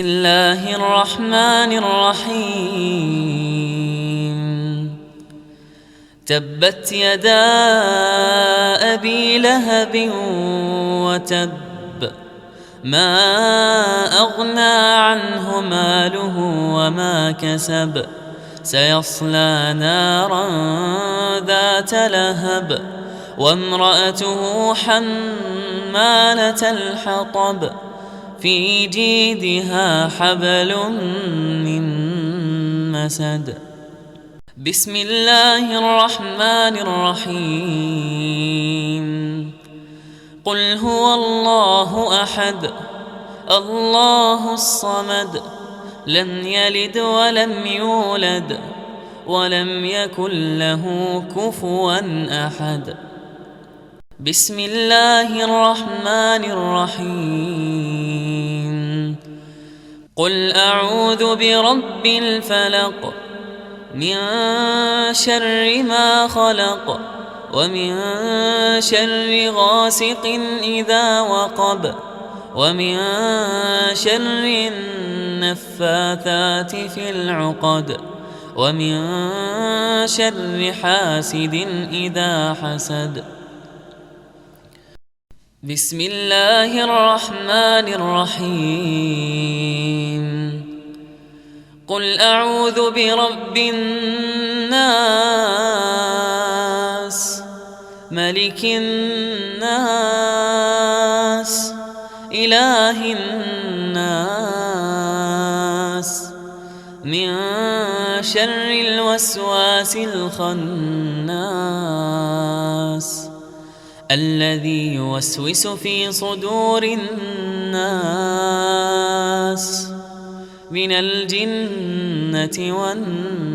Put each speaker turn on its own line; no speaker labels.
بسم الله الرحمن الرحيم. تبت يدا أبي لهب وتب، ما أغنى عنه ماله وما كسب، سيصلى نارا ذات لهب، وامرأته حمالة الحطب، في جيدها حبل من مسد. بسم الله الرحمن الرحيم. قل هو الله أحد، الله الصمد، لم يلد ولم يولد ولم يكن له كفوا أحد. بسم الله الرحمن الرحيم. قل أعوذ برب الفلق، من شر ما خلق، ومن شر غاسق إذا وقب، ومن شر النفاثات في العقد، ومن شر حاسد إذا حسد. بسم الله الرحمن الرحيم. قل أعوذ برب الناس، ملك الناس، إله الناس، من شر الوسواس الخناس، الذي يوسوس في صدور الناس من الجنة والناس.